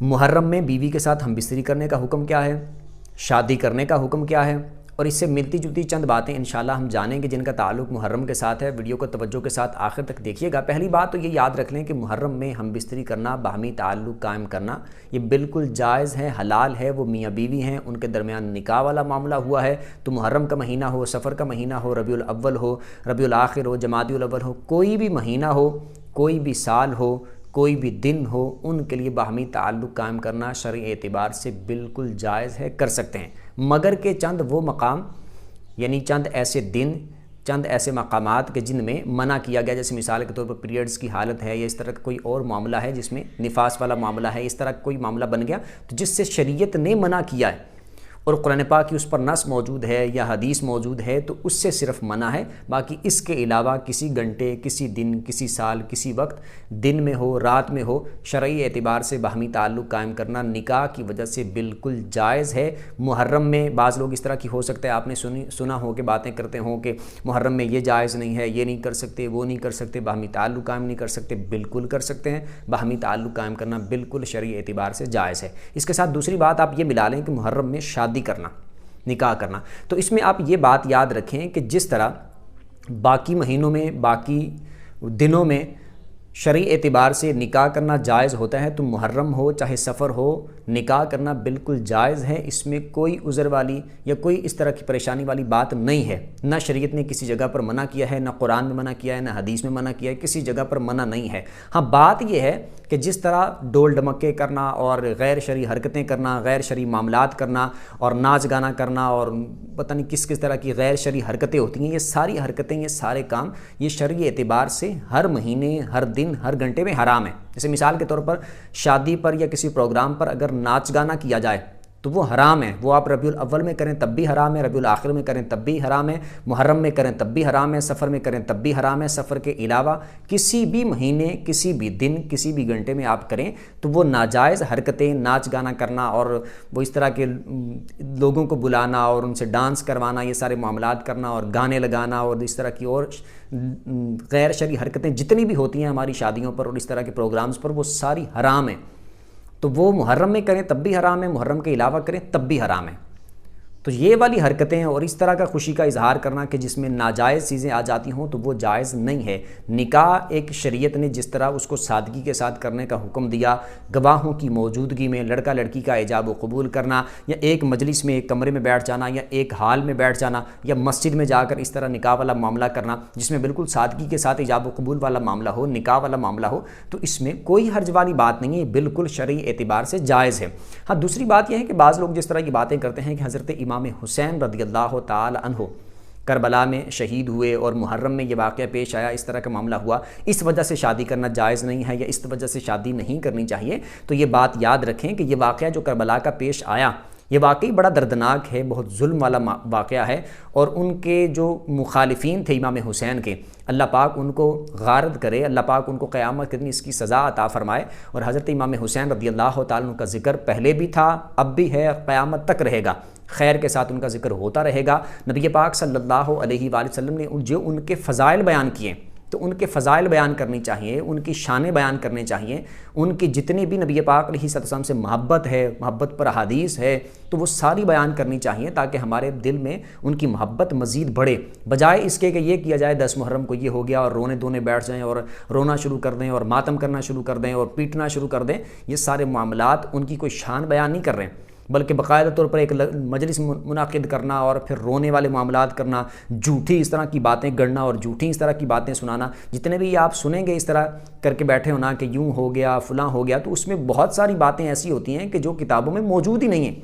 محرم میں بیوی کے ساتھ ہم بستری کرنے کا حکم کیا ہے، شادی کرنے کا حکم کیا ہے، اور اس سے ملتی جلتی چند باتیں انشاءاللہ ہم جانیں گے جن کا تعلق محرم کے ساتھ ہے۔ ویڈیو کو توجہ کے ساتھ آخر تک دیکھیے گا۔ پہلی بات تو یہ یاد رکھ لیں کہ محرم میں ہم بستری کرنا، باہمی تعلق قائم کرنا، یہ بالکل جائز ہے، حلال ہے۔ وہ میاں بیوی ہیں، ان کے درمیان نکاح والا معاملہ ہوا ہے تو محرم کا مہینہ ہو، سفر کا مہینہ ہو، ربیع الاول ہو، ربیع الاخر ہو، جمادی الاول ہو، کوئی بھی مہینہ ہو، کوئی بھی سال ہو، کوئی بھی دن ہو، ان کے لیے باہمی تعلق قائم کرنا شرعی اعتبار سے بالکل جائز ہے، کر سکتے ہیں، مگر کہ چند وہ مقام، یعنی چند ایسے دن، چند ایسے مقامات کہ جن میں منع کیا گیا، جیسے مثال کے طور پر پیریڈز کی حالت ہے یا اس طرح کا کوئی اور معاملہ ہے جس میں نفاس والا معاملہ ہے، اس طرح کوئی معاملہ بن گیا تو جس سے شریعت نے منع کیا ہے اور قرآن پاک کی اس پر نص موجود ہے یا حدیث موجود ہے تو اس سے صرف منع ہے، باقی اس کے علاوہ کسی گھنٹے، کسی دن، کسی سال، کسی وقت، دن میں ہو، رات میں ہو، شرعی اعتبار سے باہمی تعلق قائم کرنا نکاح کی وجہ سے بالکل جائز ہے۔ محرم میں بعض لوگ اس طرح کی ہو سکتا ہے، آپ نے سنا ہو کہ باتیں کرتے ہوں کہ محرم میں یہ جائز نہیں ہے، یہ نہیں کر سکتے، وہ نہیں کر سکتے، باہمی تعلق قائم نہیں کر سکتے۔ بالکل کر سکتے ہیں، باہمی تعلق قائم کرنا بالکل شرعی اعتبار سے جائز ہے۔ اس کے ساتھ دوسری بات آپ یہ ملا لیں کہ محرم میں شادی کرنا، نکاح کرنا، تو اس میں آپ یہ بات یاد رکھیں کہ جس طرح باقی مہینوں میں، باقی دنوں میں شرعی اعتبار سے نکاح کرنا جائز ہوتا ہے تو محرم ہو چاہے سفر ہو، نکاح کرنا بالکل جائز ہے، اس میں کوئی عذر والی یا کوئی اس طرح کی پریشانی والی بات نہیں ہے۔ نہ شریعت نے کسی جگہ پر منع کیا ہے، نہ قرآن میں منع کیا ہے، نہ حدیث میں منع کیا ہے، کسی جگہ پر منع نہیں ہے۔ ہاں بات یہ ہے کہ جس طرح ڈول ڈمکے کرنا اور غیر شرعی حرکتیں کرنا، غیر شرعی معاملات کرنا اور ناچ گانا کرنا اور پتہ نہیں کس طرح کی غیر شرعی حرکتیں ہوتی ہیں، یہ ساری حرکتیں، یہ سارے کام، یہ شرعی اعتبار سے ہر مہینے، ہر دن، ہر گھنٹے میں حرام ہے۔ جیسے مثال کے طور پر شادی پر یا کسی پروگرام پر اگر ناچ گانا کیا جائے تو وہ حرام ہے، وہ آپ ربیع الاول میں کریں تب بھی حرام ہے، ربیع الاخر میں کریں تب بھی حرام ہے، محرم میں کریں تب بھی حرام ہے، سفر میں کریں تب بھی حرام ہے۔ سفر کے علاوہ کسی بھی مہینے، کسی بھی دن، کسی بھی گھنٹے میں آپ کریں تو وہ ناجائز حرکتیں، ناچ گانا کرنا اور وہ اس طرح کے لوگوں کو بلانا اور ان سے ڈانس کروانا، یہ سارے معاملات کرنا اور گانے لگانا اور اس طرح کی اور غیر شرعی حرکتیں جتنی بھی ہوتی ہیں ہماری شادیوں پر اور اس طرح کے پروگرامز پر، وہ ساری حرام ہیں۔ تو وہ محرم میں کریں تب بھی حرام ہے، محرم کے علاوہ کریں تب بھی حرام ہے۔ تو یہ والی حرکتیں اور اس طرح کا خوشی کا اظہار کرنا کہ جس میں ناجائز چیزیں آ جاتی ہوں تو وہ جائز نہیں ہے۔ نکاح ایک شریعت نے جس طرح اس کو سادگی کے ساتھ کرنے کا حکم دیا، گواہوں کی موجودگی میں لڑکا لڑکی کا ایجاب و قبول کرنا، یا ایک مجلس میں، ایک کمرے میں بیٹھ جانا، یا ایک ہال میں بیٹھ جانا، یا مسجد میں جا کر اس طرح نکاح والا معاملہ کرنا جس میں بالکل سادگی کے ساتھ ایجاب و قبول والا معاملہ ہو، نکاح والا معاملہ ہو، تو اس میں کوئی حرج والی بات نہیں ہے، بالکل شرعی اعتبار سے جائز ہے۔ ہاں دوسری بات یہ ہے کہ بعض لوگ جس طرح کی باتیں کرتے ہیں کہ حضرت امام حسین رضی اللہ تعالی عنہ کربلا میں شہید ہوئے اور محرم میں یہ واقعہ پیش آیا، اس طرح کا معاملہ ہوا، اس وجہ سے شادی کرنا جائز نہیں ہے یا اس وجہ سے شادی نہیں کرنی چاہیے، تو یہ بات یاد رکھیں کہ یہ واقعہ جو کربلا کا پیش آیا یہ واقعی بڑا دردناک ہے، بہت ظلم والا واقعہ ہے، اور ان کے جو مخالفین تھے امام حسین کے، اللہ پاک ان کو غارت کرے، اللہ پاک ان کو قیامت کے دن اس کی سزا عطا فرمائے۔ اور حضرت امام حسین رضی اللہ تعالیٰ عنہ کا ذکر پہلے بھی تھا، اب بھی ہے، قیامت تک رہے گا، خیر کے ساتھ ان کا ذکر ہوتا رہے گا۔ نبی پاک صلی اللہ علیہ وآلہ وسلم نے جو ان کے فضائل بیان کیے تو ان کے فضائل بیان کرنی چاہیے، ان کی شانیں بیان کرنے چاہیے، ان کی جتنی بھی نبی پاک علیہ السلام سے محبت ہے، محبت پر احادیث ہے تو وہ ساری بیان کرنی چاہیے تاکہ ہمارے دل میں ان کی محبت مزید بڑھے، بجائے اس کے کہ یہ کیا جائے 10 محرم کو یہ ہو گیا اور رونے دھونے بیٹھ جائیں اور رونا شروع کر دیں اور ماتم کرنا شروع کر دیں اور پیٹنا شروع کر دیں۔ یہ سارے معاملات ان کی کوئی شان بیان نہیں کر رہے ہیں، بلکہ باقاعدہ طور پر ایک مجلس منعقد کرنا اور پھر رونے والے معاملات کرنا، جھوٹی اس طرح کی باتیں گڑنا اور جھوٹی اس طرح کی باتیں سنانا، جتنے بھی آپ سنیں گے اس طرح کر کے بیٹھے ہونا کہ یوں ہو گیا، فلاں ہو گیا، تو اس میں بہت ساری باتیں ایسی ہوتی ہیں کہ جو کتابوں میں موجود ہی نہیں ہیں۔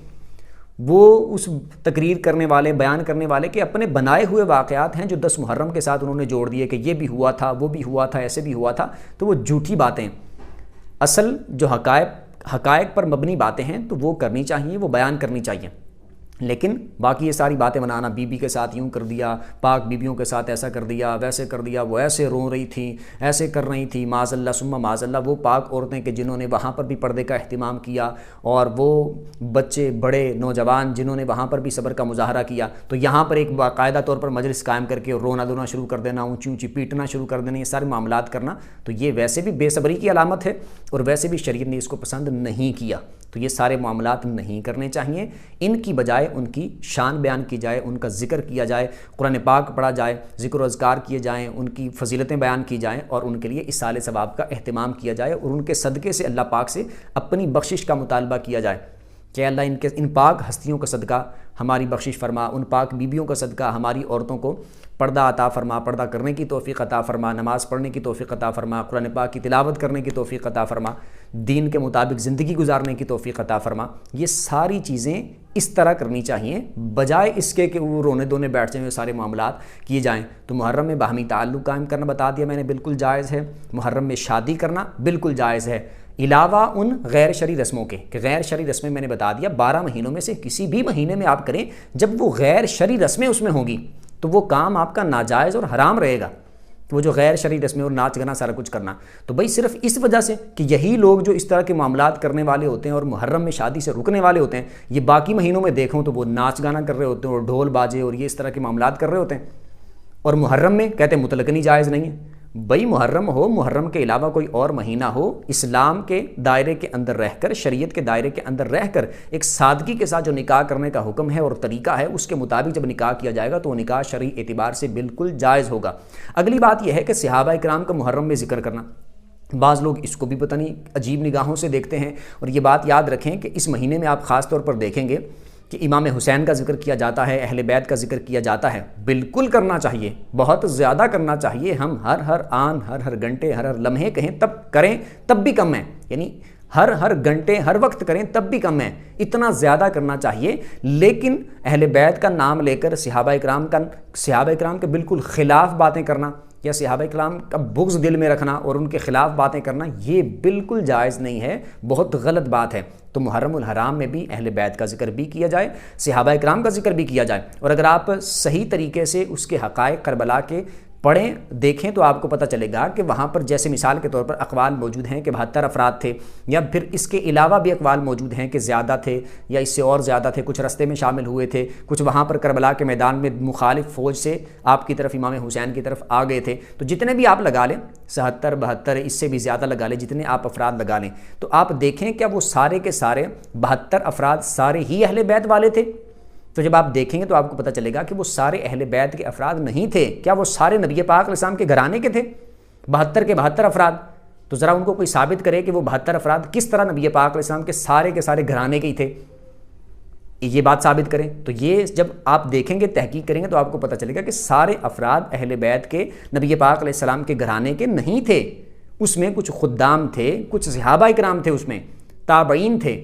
وہ اس تقریر کرنے والے، بیان کرنے والے کے اپنے بنائے ہوئے واقعات ہیں جو 10 محرم کے ساتھ انہوں نے جوڑ دیے کہ یہ بھی ہوا تھا، وہ بھی ہوا تھا، ایسے بھی ہوا تھا، تو وہ جھوٹی باتیں۔ اصل جو حقائق پر مبنی باتیں ہیں تو وہ کرنی چاہیے، وہ بیان کرنی چاہیے۔ لیکن باقی یہ ساری باتیں بنانا، بی بی کے ساتھ یوں کر دیا، پاک بیویوں کے ساتھ ایسا کر دیا، ویسے کر دیا، وہ ایسے رو رہی تھیں، ایسے کر رہی تھیں، معاذ اللہ ثم معاذ اللہ، وہ پاک عورتیں کہ جنہوں نے وہاں پر بھی پردے کا اہتمام کیا، اور وہ بچے بڑے نوجوان جنہوں نے وہاں پر بھی صبر کا مظاہرہ کیا، تو یہاں پر ایک باقاعدہ طور پر مجلس قائم کر کے رونا دھونا شروع کر دینا، اونچی اونچی پیٹنا شروع کر دینا، یہ سارے معاملات کرنا، تو یہ ویسے بھی بے صبری کی علامت ہے، اور ویسے بھی شریعت نے اس کو پسند نہیں کیا، تو یہ سارے معاملات نہیں کرنے چاہیے۔ ان کی بجائے ان کی شان بیان کی جائے، ان کا ذکر کیا جائے، قرآن پاک پڑھا جائے، ذکر و اذکار کیے جائیں، ان کی فضیلتیں بیان کی جائیں، اور ان کے لیے اصال ثواب کا اہتمام کیا جائے، اور ان کے صدقے سے اللہ پاک سے اپنی بخشش کا مطالبہ کیا جائے کہ اللہ ان پاک ہستیوں کا صدقہ ہماری بخشش فرما، ان پاک بیویوں کا صدقہ ہماری عورتوں کو پردہ عطا فرما، پردہ کرنے کی توفیق عطا فرما، نماز پڑھنے کی توفیق عطا فرما، قرآن پاک کی تلاوت کرنے کی توفیق عطا فرما، دین کے مطابق زندگی گزارنے کی توفیق عطا فرما۔ یہ ساری چیزیں اس طرح کرنی چاہیے، بجائے اس کے کہ وہ رونے دونے بیٹھ جائیں، سارے معاملات کیے جائیں۔ تو محرم میں باہمی تعلق قائم کرنا بتا دیا میں نے، بالکل جائز ہے۔ محرم میں شادی کرنا بالکل جائز ہے، علاوہ ان غیر شرعی رسموں کے، کہ غیر شرعی رسمیں میں نے بتا دیا 12 مہینوں میں سے کسی بھی مہینے میں آپ کریں، جب وہ غیر شرعی رسمیں اس میں ہوں گی تو وہ کام آپ کا ناجائز اور حرام رہے گا، وہ جو غیر شرعی رسمیں اور ناچ گانا سارا کچھ کرنا۔ تو بھئی صرف اس وجہ سے کہ یہی لوگ جو اس طرح کے معاملات کرنے والے ہوتے ہیں اور محرم میں شادی سے رکنے والے ہوتے ہیں، یہ باقی مہینوں میں دیکھوں تو وہ ناچ گانا کر رہے ہوتے ہیں اور ڈھول باجے اور یہ اس طرح کے معاملات کر رہے ہوتے ہیں، اور محرم میں کہتے ہیں مطلقاً ہی جائز نہیں ہے۔ بھئی محرم ہو، محرم کے علاوہ کوئی اور مہینہ ہو، اسلام کے دائرے کے اندر رہ کر، شریعت کے دائرے کے اندر رہ کر ایک سادگی کے ساتھ جو نکاح کرنے کا حکم ہے اور طریقہ ہے، اس کے مطابق جب نکاح کیا جائے گا تو وہ نکاح شرعی اعتبار سے بالکل جائز ہوگا۔ اگلی بات یہ ہے کہ صحابہ کرام کا محرم میں ذکر کرنا، بعض لوگ اس کو بھی پتہ نہیں عجیب نگاہوں سے دیکھتے ہیں، اور یہ بات یاد رکھیں کہ اس مہینے میں آپ خاص طور پر دیکھیں گے کہ امام حسین کا ذکر کیا جاتا ہے، اہل بیت کا ذکر کیا جاتا ہے، بالکل کرنا چاہیے، بہت زیادہ کرنا چاہیے۔ ہم ہر آن، ہر گھنٹے، ہر لمحے کہیں تب کریں تب بھی کم ہے، یعنی ہر گھنٹے ہر وقت کریں تب بھی کم ہے، اتنا زیادہ کرنا چاہیے۔ لیکن اہل بیت کا نام لے کر صحابہ کرام کے بالکل خلاف باتیں کرنا یا صحابہ کرام کا بغض دل میں رکھنا اور ان کے خلاف باتیں کرنا، یہ بالکل جائز نہیں ہے، بہت غلط بات ہے۔ تو محرم الحرام میں بھی اہل بیت کا ذکر بھی کیا جائے، صحابہ کرام کا ذکر بھی کیا جائے، اور اگر آپ صحیح طریقے سے اس کے حقائق کربلا کے پڑھیں دیکھیں تو آپ کو پتہ چلے گا کہ وہاں پر جیسے مثال کے طور پر اقوال موجود ہیں کہ 72 افراد تھے، یا پھر اس کے علاوہ بھی اقوال موجود ہیں کہ زیادہ تھے یا اس سے اور زیادہ تھے، کچھ رستے میں شامل ہوئے تھے، کچھ وہاں پر کربلا کے میدان میں مخالف فوج سے آپ کی طرف امام حسین کی طرف آ گئے تھے۔ تو جتنے بھی آپ لگا لیں 77 72 اس سے بھی زیادہ لگا لیں، جتنے آپ افراد لگا لیں، تو آپ دیکھیں کیا وہ سارے کے سارے 72 افراد سارے ہی اہل بیت والے تھے؟ تو جب آپ دیکھیں گے تو آپ کو پتہ چلے گا کہ وہ سارے اہل بیت کے افراد نہیں تھے۔ کیا وہ سارے نبی پاک علیہ السلام کے گھرانے کے تھے 72 کے 72 افراد؟ تو ذرا ان کو کوئی ثابت کرے کہ وہ 72 افراد کس طرح نبی پاک علیہ السلام کے سارے گھرانے کے ہی تھے، یہ بات ثابت کریں۔ تو یہ جب آپ دیکھیں گے، تحقیق کریں گے، تو آپ کو پتہ چلے گا کہ سارے افراد اہل بیت کے نبی پاک علیہ السلام کے گھرانے کے نہیں تھے، اس میں کچھ خدام تھے، کچھ صحابہ کرام تھے، اس میں تابعین تھے،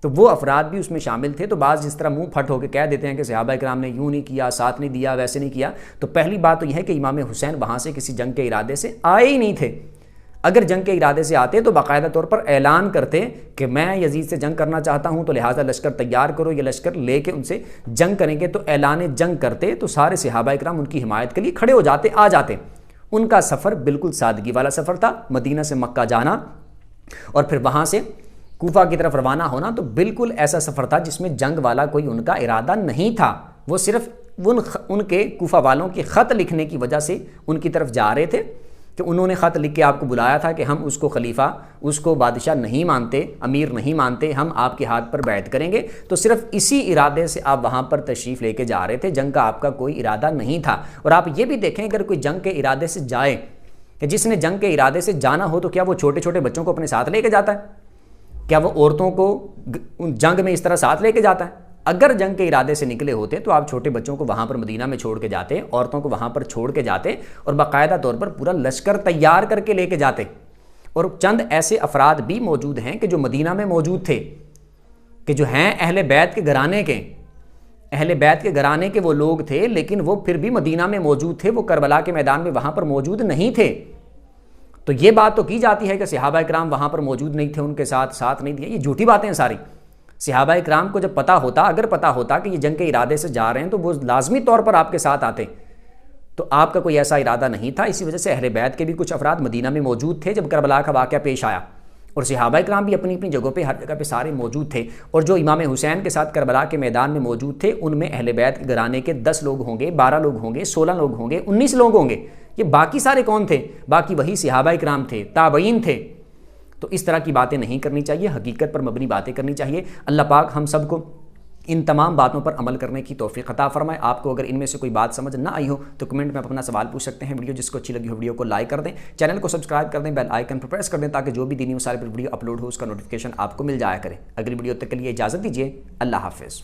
تو وہ افراد بھی اس میں شامل تھے۔ تو بعض جس طرح منہ پھٹ ہو کے کہہ دیتے ہیں کہ صحابہ کرام نے یوں نہیں کیا، ساتھ نہیں دیا، ویسے نہیں کیا، تو پہلی بات تو یہ ہے کہ امام حسین وہاں سے کسی جنگ کے ارادے سے آئے ہی نہیں تھے۔ اگر جنگ کے ارادے سے آتے تو باقاعدہ طور پر اعلان کرتے کہ میں یزید سے جنگ کرنا چاہتا ہوں، تو لہٰذا لشکر تیار کرو، یہ لشکر لے کے ان سے جنگ کریں گے، تو اعلان جنگ کرتے تو سارے صحابہ کرام ان کی حمایت کے لیے کھڑے ہو جاتے، آ جاتے۔ ان کا سفر بالکل سادگی والا سفر تھا، مدینہ سے مکہ جانا اور پھر وہاں سے کوفہ کی طرف روانہ ہونا، تو بالکل ایسا سفر تھا جس میں جنگ والا کوئی ان کا ارادہ نہیں تھا، وہ صرف ان کے کوفہ والوں کے خط لکھنے کی وجہ سے ان کی طرف جا رہے تھے کہ انہوں نے خط لکھ کے آپ کو بلایا تھا کہ ہم اس کو خلیفہ، اس کو بادشاہ نہیں مانتے، امیر نہیں مانتے، ہم آپ کے ہاتھ پر بیعت کریں گے، تو صرف اسی ارادے سے آپ وہاں پر تشریف لے کے جا رہے تھے، جنگ کا آپ کا کوئی ارادہ نہیں تھا۔ اور آپ یہ بھی دیکھیں اگر کوئی جنگ کے ارادے سے جائے، کہ جس نے جنگ کے ارادے سے جانا ہو تو کیا وہ چھوٹے چھوٹے بچوں کو اپنے ساتھ لے کے جاتا ہے؟ کیا وہ عورتوں کو جنگ میں اس طرح ساتھ لے کے جاتا ہے؟ اگر جنگ کے ارادے سے نکلے ہوتے تو آپ چھوٹے بچوں کو وہاں پر مدینہ میں چھوڑ کے جاتے، عورتوں کو وہاں پر چھوڑ کے جاتے اور باقاعدہ طور پر پورا لشکر تیار کر کے لے کے جاتے۔ اور چند ایسے افراد بھی موجود ہیں کہ جو مدینہ میں موجود تھے، کہ جو ہیں اہل بیت کے گھرانے کے وہ لوگ تھے، لیکن وہ پھر بھی مدینہ میں موجود تھے، وہ کربلا کے میدان میں وہاں پر موجود نہیں تھے۔ تو یہ بات تو کی جاتی ہے کہ صحابہ کرام وہاں پر موجود نہیں تھے، ان کے ساتھ نہیں دیا، یہ جھوٹی باتیں ہیں ساری۔ صحابہ کرام کو جب پتہ ہوتا، اگر پتہ ہوتا کہ یہ جنگ کے ارادے سے جا رہے ہیں تو وہ لازمی طور پر آپ کے ساتھ آتے، تو آپ کا کوئی ایسا ارادہ نہیں تھا۔ اسی وجہ سے اہل بیت کے بھی کچھ افراد مدینہ میں موجود تھے جب کربلا کا واقعہ پیش آیا، اور صحابہ کرام بھی اپنی اپنی جگہوں پہ ہر جگہ پہ سارے موجود تھے، اور جو امام حسین کے ساتھ کربلا کے میدان میں موجود تھے ان میں اہل بیت کے گھرانے کے 10 لوگ ہوں گے، 12 لوگ ہوں گے، 16 لوگ ہوں گے، 19 لوگ ہوں گے، یہ باقی سارے کون تھے؟ باقی وہی صحابہ کرام تھے، تابعین تھے۔ تو اس طرح کی باتیں نہیں کرنی چاہیے، حقیقت پر مبنی باتیں کرنی چاہیے۔ اللہ پاک ہم سب کو ان تمام باتوں پر عمل کرنے کی توفیق عطا فرمائے۔ آپ کو اگر ان میں سے کوئی بات سمجھ نہ آئی ہو تو کمنٹ میں آپ اپنا سوال پوچھ سکتے ہیں۔ ویڈیو جس کو اچھی لگی ہو ویڈیو کو لائک کر دیں، چینل کو سبسکرائب کر دیں، بیل آئیکن پر پریس کر دیں تاکہ جو بھی دینی مسائل پر ویڈیو اپلوڈ ہو اس کا نوٹیفیکیشن آپ کو مل جایا کرے۔ اگلی ویڈیو تک کے لیے اجازت دیجیے، اللہ حافظ۔